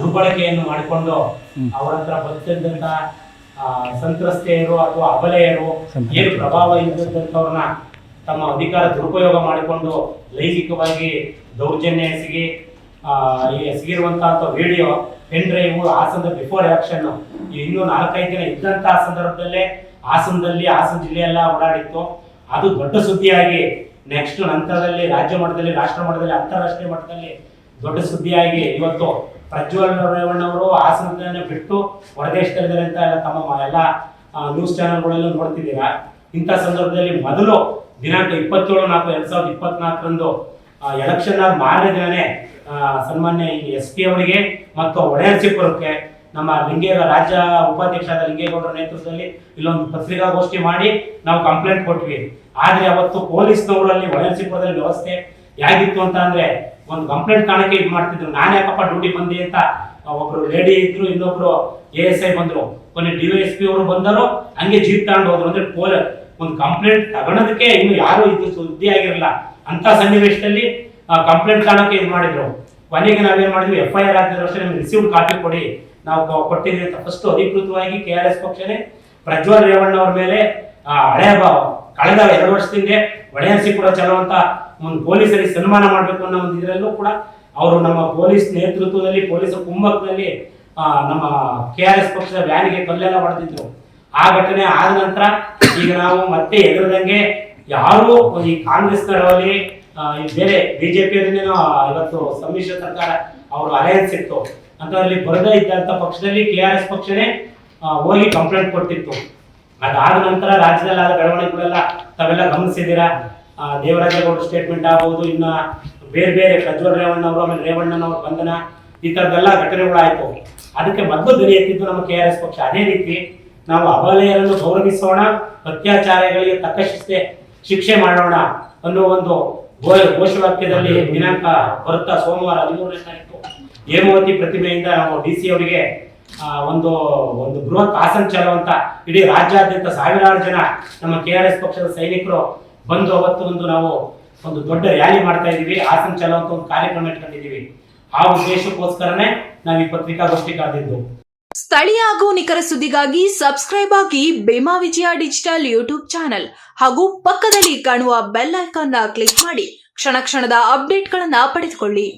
ದುರ್ಬಳಕೆಯನ್ನು ಮಾಡಿಕೊಂಡು ಅವರ ಹತ್ರ ಬರ್ತಿದ್ದಂತ ಸಂತ್ರಸ್ತೆಯರು ಅಥವಾ ಅಬಲೆಯರು ಏನು ಪ್ರಭಾವ ಇದ್ದಂಥವ್ರನ್ನ ತಮ್ಮ ಅಧಿಕಾರ ದುರುಪಯೋಗ ಮಾಡಿಕೊಂಡು ಲೈಂಗಿಕವಾಗಿ ದೌರ್ಜನ್ಯ ಎಸಗಿರುವಂತಹ ವಿಡಿಯೋ ಪೆನ್ ಡ್ರೈವ್ ಹಾಸನದ ಬಿಫೋರ್ ಎಲೆಕ್ಷನ್ ಇನ್ನೂ 4-5 ದಿನ ಇದ್ದಂತಹ ಸಂದರ್ಭದಲ್ಲೇ ಹಾಸನ ಜಿಲ್ಲೆಯೆಲ್ಲ ಓಡಾಡಿತ್ತು. ಅದು ದೊಡ್ಡ ಸುದ್ದಿಯಾಗಿ ನೆಕ್ಸ್ಟ್ ನಂತರದಲ್ಲಿ ರಾಜ್ಯ ಮಟ್ಟದಲ್ಲಿ, ರಾಷ್ಟ್ರ ಮಟ್ಟದಲ್ಲಿ, ಅಂತಾರಾಷ್ಟ್ರೀಯ ಮಟ್ಟದಲ್ಲಿ ದೊಡ್ಡ ಸುದ್ದಿಯಾಗಿ ಇವತ್ತು ಪ್ರಜ್ವಲ್ ರೇವಣ್ಣವರು ಹಾಸನದನ್ನೇ ಬಿಟ್ಟು ಹೊರದೇಶದಲ್ಲಿದ್ದಾರೆ ಅಂತ ಎಲ್ಲ ತಮ್ಮ ಎಲ್ಲ ನ್ಯೂಸ್ ಚಾನೆಲ್ಗಳಲ್ಲೂ ನೋಡ್ತಿದ್ದೀರಾ. ಇಂಥ ಸಂದರ್ಭದಲ್ಲಿ ಮೊದಲು ದಿನಾಂಕ 27/4/2024 ಎಲೆಕ್ಷನ್ ಮಾರನೇ ದಿನನೇ ಸನ್ಮಾನ್ಯ SP ಅವರಿಗೆ ಮತ್ತು ಒಡೆಯರ್ಸಿಪುರಕ್ಕೆ ನಮ್ಮ ರಾಜ್ಯ ಉಪಾಧ್ಯಕ್ಷರಾದ ಲಿಂಗೇಗೌಡರ ನೇತೃತ್ವದಲ್ಲಿ ಇಲ್ಲೊಂದು ಪತ್ರಿಕಾಗೋಷ್ಠಿ ಮಾಡಿ ನಾವು ಕಂಪ್ಲೇಂಟ್ ಕೊಟ್ವಿ. ಆದ್ರೆ ಅವತ್ತು ಪೊಲೀಸ್ನವರಲ್ಲಿ ಒಡೆಯರ್ಸಿಪುರದಲ್ಲಿ ವ್ಯವಸ್ಥೆ ಹೇಗಿತ್ತು ಅಂತ ಅಂದ್ರೆ ಒಂದು ಕಂಪ್ಲೇಂಟ್ ಕಾಣಕ್ಕೆ ಇದು ಮಾಡ್ತಿದ್ರು. ನಾನು ಯಾಕಪ್ಪ ಡ್ಯೂಟಿ ಬಂದಿ ಅಂತ ಒಬ್ರು ಲೇಡಿ ಇದ್ರು, ಇನ್ನೊಬ್ರು ASI ಬಂದ್ರು, ಕೊನೆ DYSP ಅವರು ಬಂದರು, ಹಂಗೆ ಜೀಪ್ ತಗೊಂಡು ಹೋದ್ರು. ಅಂದ್ರೆ ಒಂದು ಕಂಪ್ಲೇಂಟ್ ತಗೊಳೋದಕ್ಕೆ ಇನ್ನು ಯಾರು ಇದು ಸುದ್ದಿ ಆಗಿರಲ್ಲ ಅಂತ ಸನ್ನಿವೇಶದಲ್ಲಿ ಕಂಪ್ಲೇಂಟ್ ಕಾಣಕ್ಕೆ ಇದು ಮಾಡಿದ್ರು. ಕೊನೆಗೆ ನಾವೇನ್ ಮಾಡಿದ್ವಿ, FIR ಹಾಕಿದ್ರು ಅಷ್ಟೇ, ನಮ್ಗೆ ರಿಸೀವ್ಡ್ ಕಾಪಿ ಕೊಡಿ, ನಾವು ಕೊಟ್ಟಿದ್ವಿ ಅಂತ ಫಸ್ಟ್ ಅಧಿಕೃತವಾಗಿ KRS ಪಕ್ಷನೇ ಪ್ರಜ್ವಲ್ ರೇವಣ್ಣ ಅವ್ರ ಮೇಲೆ ಕಳೆದ 2 ವರ್ಷದಿಂದ ಒಡೆಯರ್ಸಿಪುರ ಚಲುವಂತ ಒಂದು ಪೊಲೀಸರಿಗೆ ಸನ್ಮಾನ ಮಾಡಬೇಕು ಅನ್ನೋ ಒಂದು ಇದರಲ್ಲೂ ಕೂಡ ಅವರು ನಮ್ಮ ಪೊಲೀಸ್ ನೇತೃತ್ವದಲ್ಲಿ, ಪೊಲೀಸ್ ಕುಮ್ಮಕ್ಕದಲ್ಲಿ ನಮ್ಮ KRS ಪಕ್ಷದ ವ್ಯಾನಿಗೆ ಕಲ್ಲೆಲ್ಲ ಹೊಡೆದಿದ್ರು. ಆ ಘಟನೆ ಆದ ನಂತರ ಈಗ ನಾವು ಮತ್ತೆ ಎದುರದಂಗೆ ಯಾರು ಈ ಕಾಂಗ್ರೆಸ್ ನಡವಳಿ ಬೇರೆ ಬಿಜೆಪಿಯನ್ನೇನೋ ಇವತ್ತು ಸಮ್ಮಿಶ್ರ ಸರ್ಕಾರ ಅವರು ಅಲಯನ್ಸ್ ಇತ್ತು ಅಂತವರಲ್ಲಿ ಬರದೇ ಇದ್ದಂತ ಪಕ್ಷದಲ್ಲಿ KRS ಪಕ್ಷನೇ ಹೋಗಿ ಕಂಪ್ಲೇಂಟ್ ಕೊಟ್ಟಿತ್ತು. ಅದಾದ ನಂತರ ರಾಜ್ಯದಲ್ಲಿ ಆದ ಬೆಳವಣಿಗೆಗಳೆಲ್ಲ ತಾವೆಲ್ಲ ಗಮನಿಸಿದ್ದೀರಾ. ದೇವರಾಜೇಗೌಡ ಸ್ಟೇಟ್ಮೆಂಟ್ ಆಗ್ಬೋದು, ಇನ್ನ ಬೇರೆ ಬೇರೆ ಪ್ರಜ್ವಲ್ ರೇವಣ್ಣವರು, ಆಮೇಲೆ ರೇವಣ್ಣನವ್ರ ಬಂಧನ, ಈ ತರದೆಲ್ಲ ಘಟನೆಗಳಾಯ್ತು. ಅದಕ್ಕೆ ಮೊದಲು ಧ್ವನಿ ಎತ್ತಿದ್ದು ನಮ್ಮ KRS ಪಕ್ಷ. ಅದೇ ರೀತಿ ನಾವು ಅಬಲೆಯರನ್ನು ಗೌರವಿಸೋಣ, ಅತ್ಯಾಚಾರಗಳಿಗೆ ತಕ್ಕ ಶಿಕ್ಷೆ ಮಾಡೋಣ ಅನ್ನೋ ಒಂದು ಘೋಷವಾಕ್ಯದಲ್ಲಿ ದಿನಾಂಕ ಬರುತ್ತಾ ಸೋಮವಾರ 13ನೇ ತಾರೀಕು ಹೇಮಾವತಿ ಪ್ರತಿಮೆಯಿಂದ ನಾವು DC ಅವರಿಗೆ ಒಂದು ಬೃಹತ್ ಆಸನ ಚಲುವಂತ ಇಡೀ ರಾಜ್ಯಾದ್ಯಂತ ಸಾವಿರಾರು ಜನ ನಮ್ಮ KRS ಪಕ್ಷದ ಸೈನಿಕರು ಬಂದು ಅವತ್ತು ನಾವು ಒಂದು ದೊಡ್ಡ ರ್ಯಾಲಿ ಮಾಡ್ತಾ ಇದೀವಿ, ಆಸನ ಚಲುವಂತ ಒಂದು ಕಾರ್ಯಕ್ರಮ ಇಟ್ಕೊಂಡಿದೀವಿ. ಆ ಉದ್ದೇಶಕ್ಕೋಸ್ಕರನೇ ನಾವು ಈ ಪತ್ರಿಕಾಗೋಷ್ಠಿ ಕರೆದಿದ್ದು. ಸ್ಥಳೀಯ ಹಾಗೂ ನಿಖರ ಸುದ್ದಿಗಾಗಿ ಸಬ್ಸ್ಕ್ರೈಬ್ ಆಗಿ ಬೇಮಾ ವಿಜಯ ಡಿಜಿಟಲ್ ಯೂಟ್ಯೂಬ್ ಚಾನೆಲ್ ಹಾಗೂ ಪಕ್ಕದಲ್ಲಿ ಕಾಣುವ ಬೆಲ್ ಐಕಾನ್ ಕ್ಲಿಕ್ ಮಾಡಿ ಕ್ಷಣ ಕ್ಷಣದ ಅಪ್ಡೇಟ್ಗಳನ್ನು ಪಡೆದುಕೊಳ್ಳಿ.